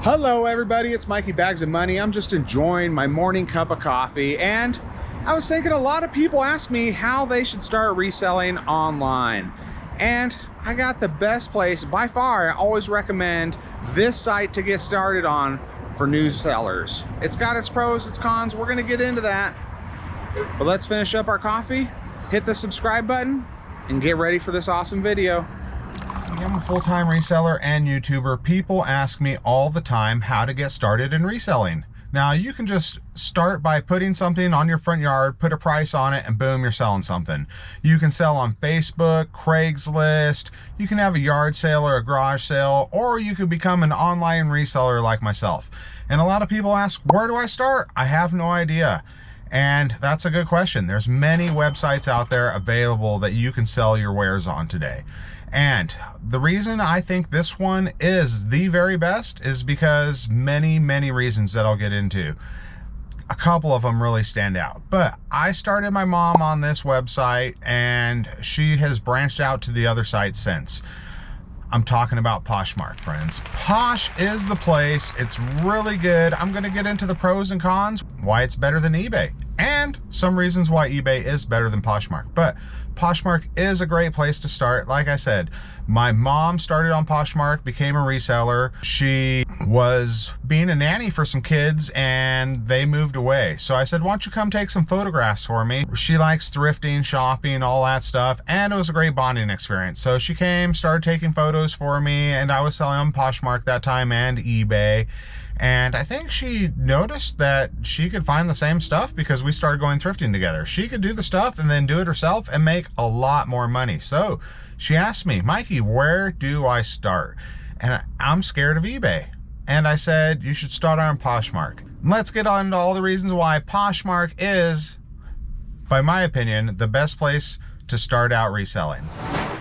Hello everybody, it's Mikey Bags of Money. I'm just enjoying my morning cup of coffee, and I was thinking a lot of people ask me how they should start reselling online. And I got the best place by far. I always recommend this site to get started on for new sellers. It's got its pros, its cons. We're gonna get into that. But let's finish up our coffee, hit the subscribe button, and get ready for this awesome video. I'm a full-time reseller and YouTuber. People ask me all the time how to get started in reselling. Now, you can just start by putting something on your front yard, put a price on it, and boom, you're selling something. You can sell on Facebook, Craigslist, you can have a yard sale or a garage sale, or you could become an online reseller like myself. And a lot of people ask, where do I start? I have no idea. And that's a good question. There's many websites out there available that you can sell your wares on today. And the reason I think this one is the very best is because many reasons that I'll get into. A couple of them really stand out. But I started my mom on this website, and she has branched out to the other sites since. I'm talking about Poshmark, friends. Posh is the place. It's really good. I'm going to get into the pros and cons, why it's better than eBay, and some reasons why eBay is better than Poshmark. But Poshmark is a great place to start. Like I said, my mom started on Poshmark, became a reseller. She was being a nanny for some kids and they moved away. So I said, why don't you come take some photographs for me? She likes thrifting, shopping, all that stuff. And it was a great bonding experience. So she came, started taking photos for me, and I was selling on Poshmark that time and eBay. And I think she noticed that she could find the same stuff because we started going thrifting together. She could do the stuff and then do it herself and make a lot more money. So she asked me, Mikey, where do I start? And I'm scared of eBay. And I said, you should start on Poshmark. Let's get on to all the reasons why Poshmark is, by my opinion, the best place to start out reselling.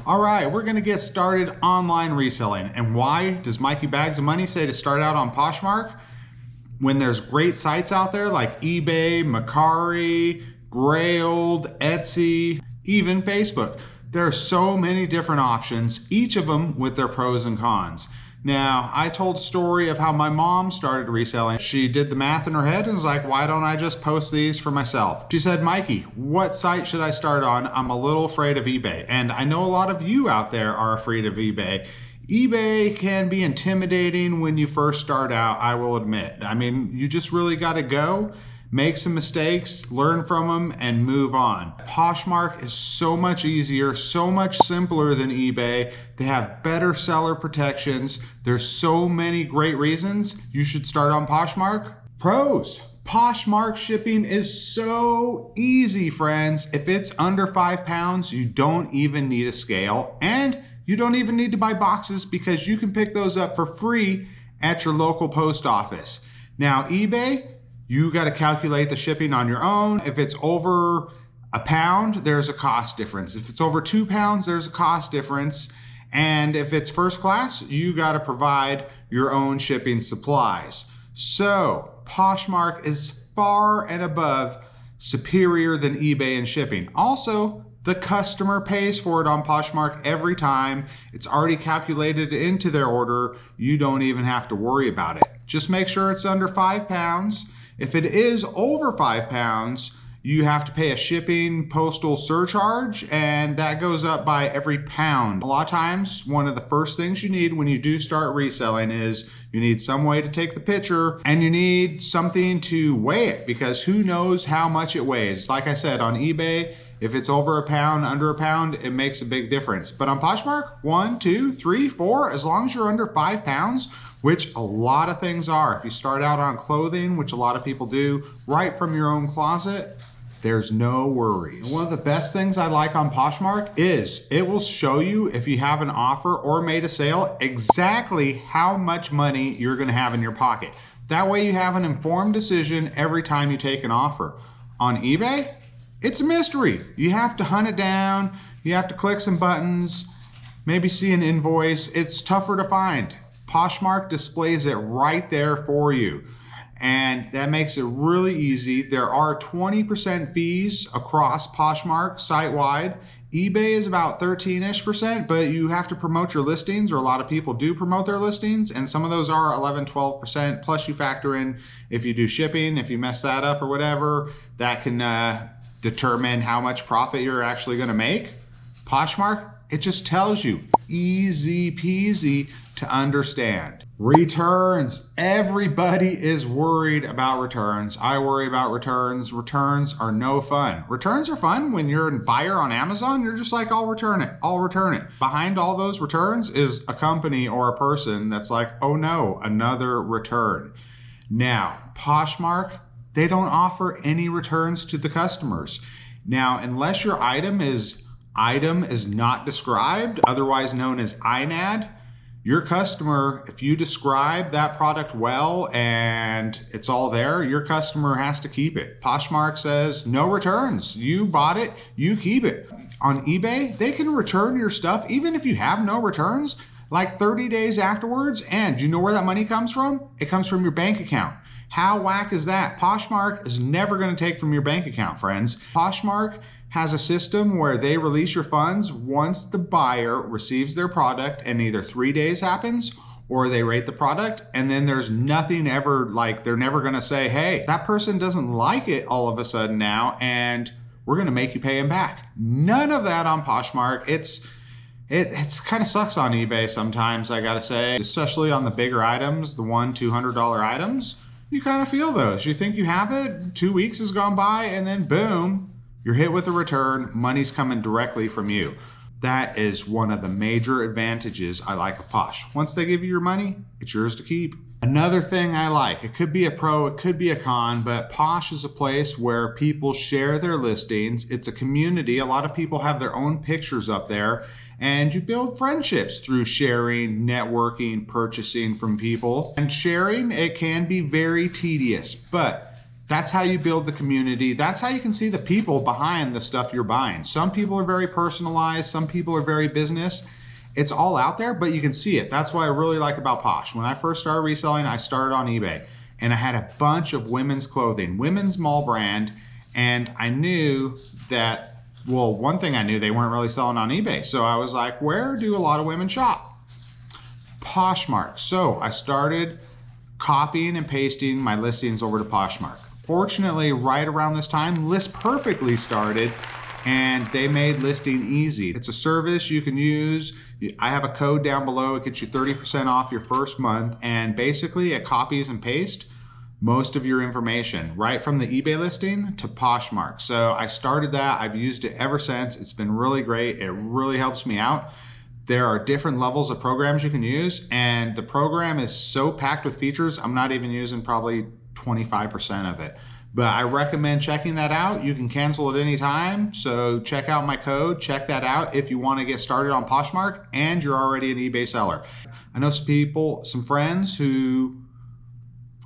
All right, we're gonna get started online reselling. And why does Mikey Bags of Money say to start out on Poshmark? When there's great sites out there like eBay, Mercari, Grailed, Etsy, even Facebook. There are so many different options, each of them with their pros and cons. Now, I told a story of how my mom started reselling. She did the math in her head and was like, why don't I just post these for myself? She said, Mikey, what site should I start on? I'm a little afraid of eBay. And I know a lot of you out there are afraid of eBay. eBay can be intimidating when you first start out, I will admit. I mean, you just really gotta go, make some mistakes, learn from them, and move on. Poshmark is so much easier, so much simpler than eBay. They have better seller protections. There's so many great reasons you should start on Poshmark. Pros. Poshmark shipping is so easy, friends. If it's under 5 pounds, you don't even need a scale, and you don't even need to buy boxes because you can pick those up for free at your local post office. Now, eBay, you got to calculate the shipping on your own. If it's over a pound, there's a cost difference. If it's over 2 pounds, there's a cost difference. And if it's first class, you got to provide your own shipping supplies. So Poshmark is far and above superior than eBay in shipping. Also, the customer pays for it on Poshmark every time. It's already calculated into their order. You don't even have to worry about it. Just make sure it's under 5 pounds. If it is over 5 pounds, you have to pay a shipping postal surcharge, and that goes up by every pound. A lot of times, one of the first things you need when you do start reselling is you need some way to take the picture, and you need something to weigh it, because who knows how much it weighs. Like I said, on eBay, if it's over a pound, under a pound, it makes a big difference. But on Poshmark, 1, 2, 3, 4, as long as you're under 5 pounds, which a lot of things are. If you start out on clothing, which a lot of people do, right from your own closet, there's no worries. One of the best things I like on Poshmark is it will show you if you have an offer or made a sale, exactly how much money you're gonna have in your pocket. That way you have an informed decision every time you take an offer. On eBay, it's a mystery. You have to hunt it down, you have to click some buttons, maybe see an invoice. It's tougher to find. Poshmark displays it right there for you, and that makes it really easy. There are 20% fees across Poshmark site-wide. eBay is about 13-ish%, but you have to promote your listings, or a lot of people do promote their listings, and some of those are 11, 12%, plus you factor in if you do shipping, if you mess that up or whatever, that can determine how much profit you're actually gonna make. Poshmark, it just tells you, easy peasy to understand. Returns, everybody is worried about returns. I worry about returns. Returns are no fun. Returns are fun when you're a buyer on Amazon. You're just like, I'll return it, I'll return it. Behind all those returns is a company or a person that's like, oh no, another return. Now, Poshmark, they don't offer any returns to the customers. Now, unless your item is not described, otherwise known as INAD, your customer, if you describe that product well and it's all there, your customer has to keep it. Poshmark says no returns. You bought it, you keep it. On eBay, they can return your stuff even if you have no returns, like 30 days afterwards. And do you know where that money comes from? It comes from your bank account. How whack is that? Poshmark is never going to take from your bank account, friends. Poshmark has a system where they release your funds once the buyer receives their product, and either 3 days happens or they rate the product, and then there's nothing ever, like, they're never gonna say, hey, that person doesn't like it all of a sudden now, and we're gonna make you pay him back. None of that on Poshmark. It's kind of sucks on eBay sometimes, I gotta say, especially on the bigger items, the $100-$200 items. You kind of feel those. You think you have it, 2 weeks has gone by, and then boom, you're hit with a return, money's coming directly from you. That is one of the major advantages I like of Posh. Once they give you your money, it's yours to keep. Another thing I like, it could be a pro, it could be a con, but Posh is a place where people share their listings. It's a community. A lot of people have their own pictures up there, and you build friendships through sharing, networking, purchasing from people. And sharing, it can be very tedious, but that's how you build the community. That's how you can see the people behind the stuff you're buying. Some people are very personalized. Some people are very business. It's all out there, but you can see it. That's what I really like about Posh. When I first started reselling, I started on eBay, and I had a bunch of women's clothing, women's mall brand, and I knew that, well, one thing I knew, they weren't really selling on eBay. So I was like, where do a lot of women shop? Poshmark. So I started copying and pasting my listings over to Poshmark. Fortunately, right around this time, List Perfectly started, and they made listing easy. It's a service you can use. I have a code down below. It gets you 30% off your first month, and basically it copies and pastes most of your information right from the eBay listing to Poshmark. So I started that. I've used it ever since. It's been really great. It really helps me out. There are different levels of programs you can use, and the program is so packed with features, I'm not even using probably 25% of it. But I recommend checking that out. You can cancel at any time, so check out my code, check that out if you want to get started on Poshmark and you're already an eBay seller. I know some friends who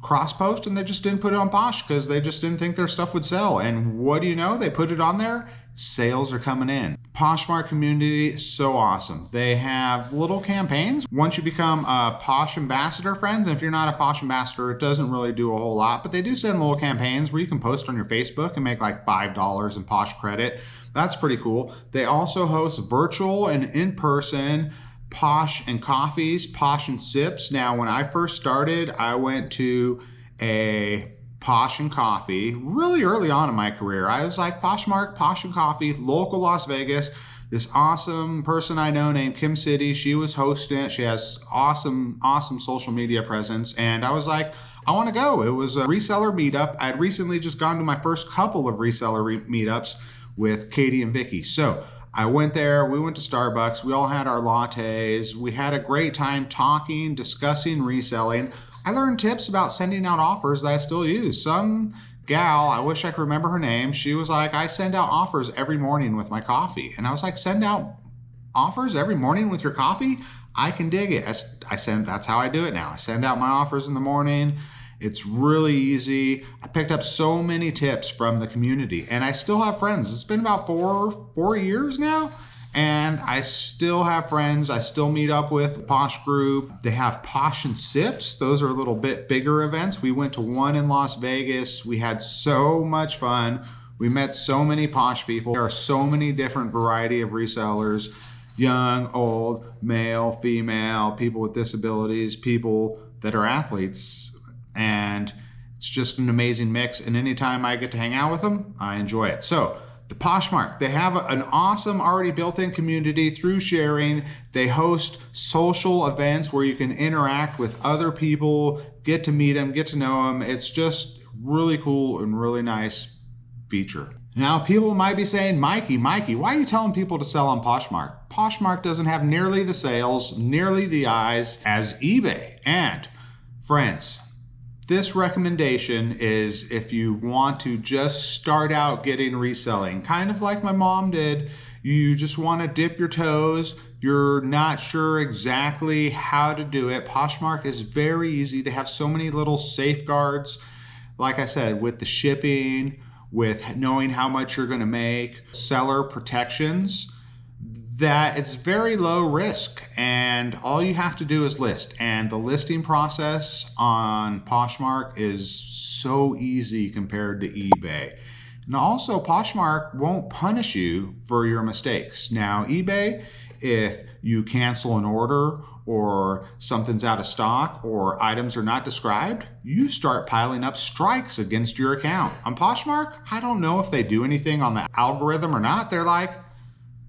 cross-post and they just didn't put it on Posh because they just didn't think their stuff would sell. And what do you know? They put it on there, sales are coming in. Poshmark community is so awesome. They have little campaigns. Once you become a Posh ambassador, friends, and if you're not a Posh ambassador, it doesn't really do a whole lot, but they do send little campaigns where you can post on your Facebook and make like $5 in Posh credit. That's pretty cool. They also host virtual and in-person Posh and coffees, Posh and sips. Now, when I first started, I went to a Posh and coffee really early on in my career. I was like, Poshmark, Posh and coffee, local Las Vegas. This awesome person I know named Kim City, she was hosting it. She has awesome social media presence. And I was like, I want to go. It was a reseller meetup. I had recently just gone to my first couple of reseller meetups with Katie and Vicky. So I went there, we went to Starbucks, we all had our lattes, we had a great time talking, discussing reselling. I learned tips about sending out offers that I still use. Some gal, I wish I could remember her name, she was like, I send out offers every morning with my coffee. And I was like, send out offers every morning with your coffee? I can dig it. That's how I do it now. I send out my offers in the morning. It's really easy. I picked up so many tips from the community, and I still have friends. It's been about four years now, and I still have friends. I still meet up with Posh Group. They have Posh and Sips. Those are a little bit bigger events. We went to one in Las Vegas. We had so much fun. We met so many posh people. There are so many different variety of resellers, young, old, male, female, people with disabilities, people that are athletes. And it's just an amazing mix. And anytime I get to hang out with them, I enjoy it. So the Poshmark, they have an awesome already built-in community through sharing. They host social events where you can interact with other people, get to meet them, get to know them. It's just really cool and really nice feature. Now, people might be saying, Mikey, why are you telling people to sell on Poshmark? Poshmark doesn't have nearly the sales, nearly the eyes as eBay. And friends, this recommendation is if you want to just start out getting reselling, kind of like my mom did. You just want to dip your toes. You're not sure exactly how to do it. Poshmark is very easy. They have so many little safeguards, like I said, with the shipping, with knowing how much you're going to make, seller protections, that it's very low risk and all you have to do is list. And the listing process on Poshmark is so easy compared to eBay. And also Poshmark won't punish you for your mistakes. Now eBay, if you cancel an order or something's out of stock or items are not described, you start piling up strikes against your account. On Poshmark, I don't know if they do anything on the algorithm or not. They're like,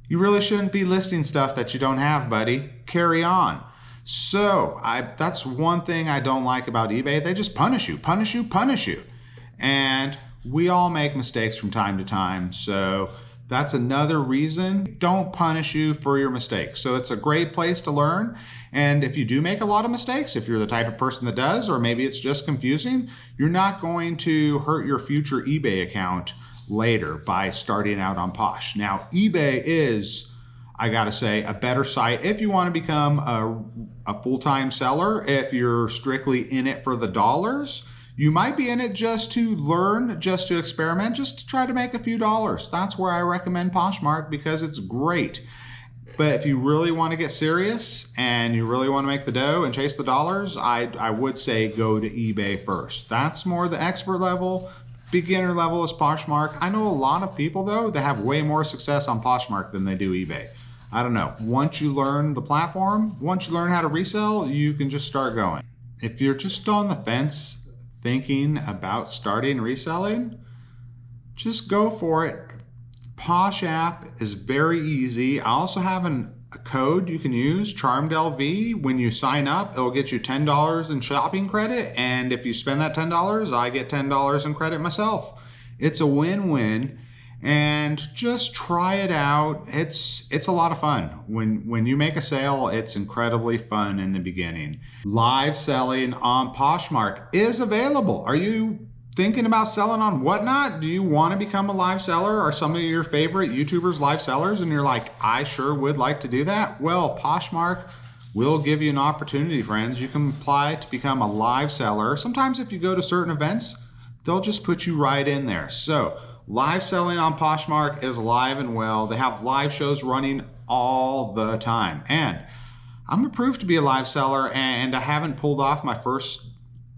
you really shouldn't be listing stuff that you don't have, buddy. Carry on. So that's one thing I don't like about eBay. They just punish you. And we all make mistakes from time to time. So that's another reason. Don't punish you for your mistakes. So it's a great place to learn. And if you do make a lot of mistakes, if you're the type of person that does, or maybe it's just confusing, you're not going to hurt your future eBay account later by starting out on Posh. Now, eBay is, I gotta say, a better site if you want to become a full-time seller. If you're strictly in it for the dollars, you might be in it just to learn, just to experiment, just to try to make a few dollars. That's where I recommend Poshmark because it's great. But if you really want to get serious and you really want to make the dough and chase the dollars, I would say go to eBay first. That's more the expert level. Beginner level is Poshmark. I know a lot of people though that have way more success on Poshmark than they do eBay. I don't know. Once you learn the platform, once you learn how to resell, you can just start going. If you're just on the fence thinking about starting reselling, just go for it. Posh app is very easy. I also have a code you can use, Blvd. When you sign up, it'll get you $10 in shopping credit, and if you spend that $10, I get $10 in credit myself. It's a win-win, and just try it out. It's a lot of fun. When you make a sale, it's incredibly fun in the beginning. Live selling on Poshmark is available. Are you thinking about selling on Whatnot? Do you want to become a live seller? Are some of your favorite YouTubers live sellers and you're like, I sure would like to do that? Well, Poshmark will give you an opportunity, friends. You can apply to become a live seller. Sometimes if you go to certain events, they'll just put you right in there. So live selling on Poshmark is alive and well. They have live shows running all the time. And I'm approved to be a live seller and I haven't pulled off my first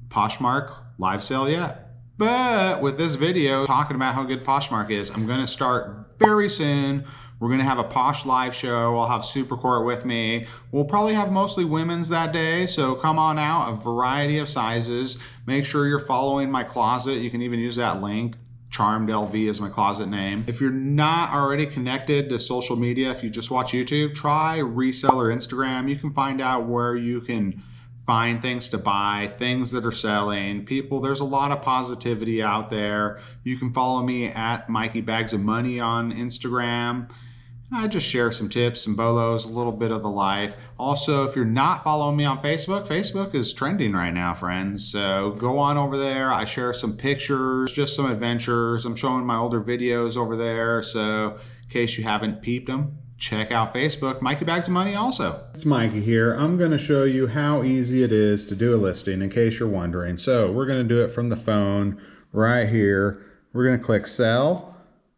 Poshmark live sale yet. But with this video talking about how good Poshmark is, I'm going to start very soon. We're going to have a Posh live show. I'll have Supercourt with me. We'll probably have mostly women's that day, so come on out, a variety of sizes. Make sure you're following my closet. You can even use that link. Blvd is my closet name. If you're not already connected to social media, if you just watch YouTube, try Reseller Instagram. You can find out where you can find things to buy, things that are selling. People, there's a lot of positivity out there. You can follow me at mikeybags on Instagram. I just share some tips, some bolos, a little bit of the life. Also, if you're not following me on Facebook, Facebook is trending right now, friends. So go on over there. I share some pictures, just some adventures. I'm showing my older videos over there. So in case you haven't peeped them, check out Facebook, Mikey Bags of Money also. It's Mikey here. I'm going to show you how easy it is to do a listing in case you're wondering. So we're going to do it from the phone right here. We're going to click sell.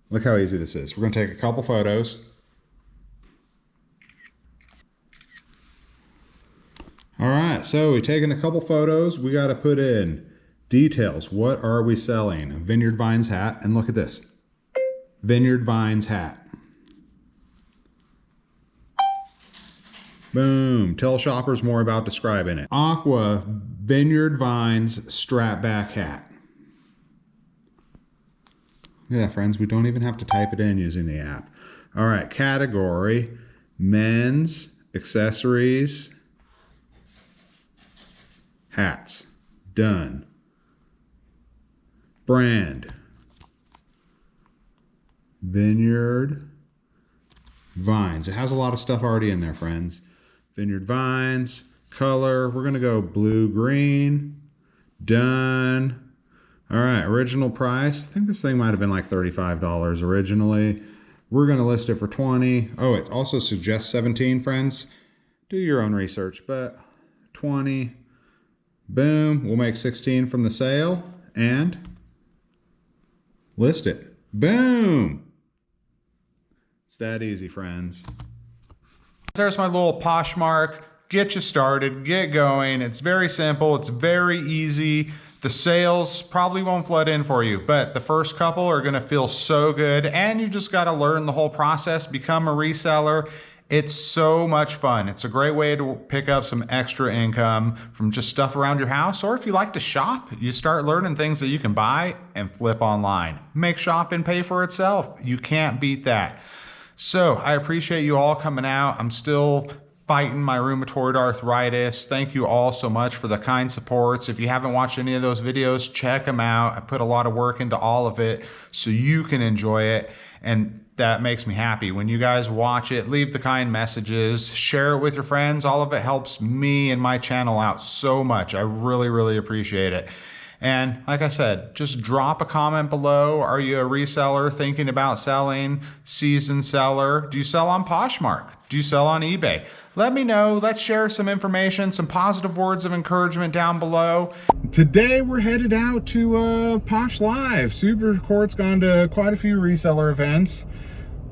Look how easy this is. We're going to take a couple photos. All right, so we've taken a couple photos. We got to put in details. What are we selling? A Vineyard Vines hat. And look at this. Vineyard Vines hat. Boom. Tell shoppers more about describing it. Aqua Vineyard Vines strap back hat. Look at that, friends. We don't even have to type it in using the app. All right, category, men's, accessories, hats. Done. Brand, Vineyard Vines. It has a lot of stuff already in there, friends. Vineyard Vines. Color, we're gonna go blue-green. Done. All right, original price. I think this thing might have been like $35 originally. We're gonna list it for 20. Oh, it also suggests 17, friends. Do your own research, but 20. Boom, we'll make 16 from the sale and list it. Boom. It's that easy, friends. There's my little Poshmark. Get you started, get going. It's very simple, it's very easy. The sales probably won't flood in for you, but the first couple are gonna feel so good, and you just gotta learn the whole process, become a reseller. It's so much fun. It's a great way to pick up some extra income from just stuff around your house, or if you like to shop, you start learning things that you can buy and flip online. Make shopping pay for itself. You can't beat that. So I appreciate you all coming out. I'm still fighting my rheumatoid arthritis. Thank you all so much for the kind supports. If you haven't watched any of those videos, check them out. I put a lot of work into all of it so you can enjoy it. And that makes me happy. When you guys watch it, leave the kind messages, share it with your friends. All of it helps me and my channel out so much. I really, really appreciate it. And like I said, just drop a comment below. Are you a reseller thinking about selling? Seasoned seller? Do you sell on Poshmark? Do you sell on eBay? Let me know. Let's share some information, some positive words of encouragement down below. Today we're headed out to Posh Live. Supercourt's gone to quite a few reseller events.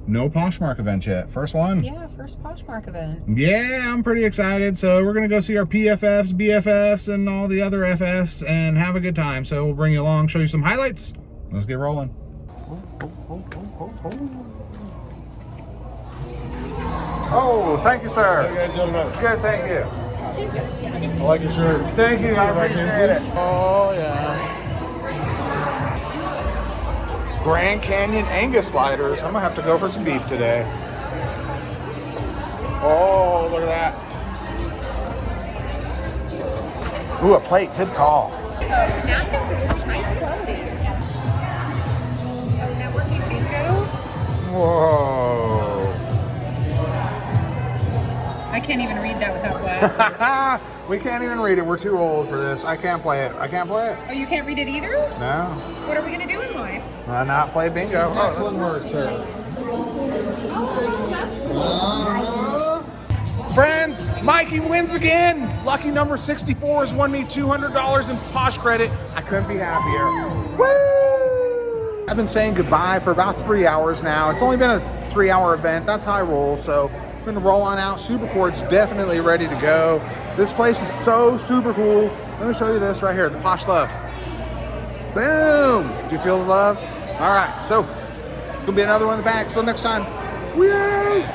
No Poshmark event yet. First one. Yeah, first Poshmark event. Yeah, I'm pretty excited. So we're gonna go see our PFFs, BFFs, and all the other FFs and have a good time. So we'll bring you along, show you some highlights. Let's get rolling. Oh, thank you, sir. How you guys doing tonight? Good, thank you. I like your shirt. Thank you, I appreciate it. Oh, yeah. Grand Canyon Angus sliders. I'm gonna have to go for some beef today. Oh, look at that. Ooh, a plate, good call. Napkins are such nice quality. Oh, networking bingo. Whoa. I can't even read that without glasses. We can't even read it. We're too old for this. I can't play it. I can't play it. Oh, you can't read it either? No. What are we going to do in life? Not play bingo. Excellent work, sir. Friends, Mikey wins again. Lucky number 64 has won me $200 in Posh credit. I couldn't be happier. Woo! I've been saying goodbye for about 3 hours now. It's only been a 3-hour event. That's how I roll. So we're gonna roll on out. Supercourt's definitely ready to go. This place is so super cool. Let me show you this right here, the Posh Love. Boom! Do you feel the love? All right, so it's gonna be another one in the bag. Till next time. Woo!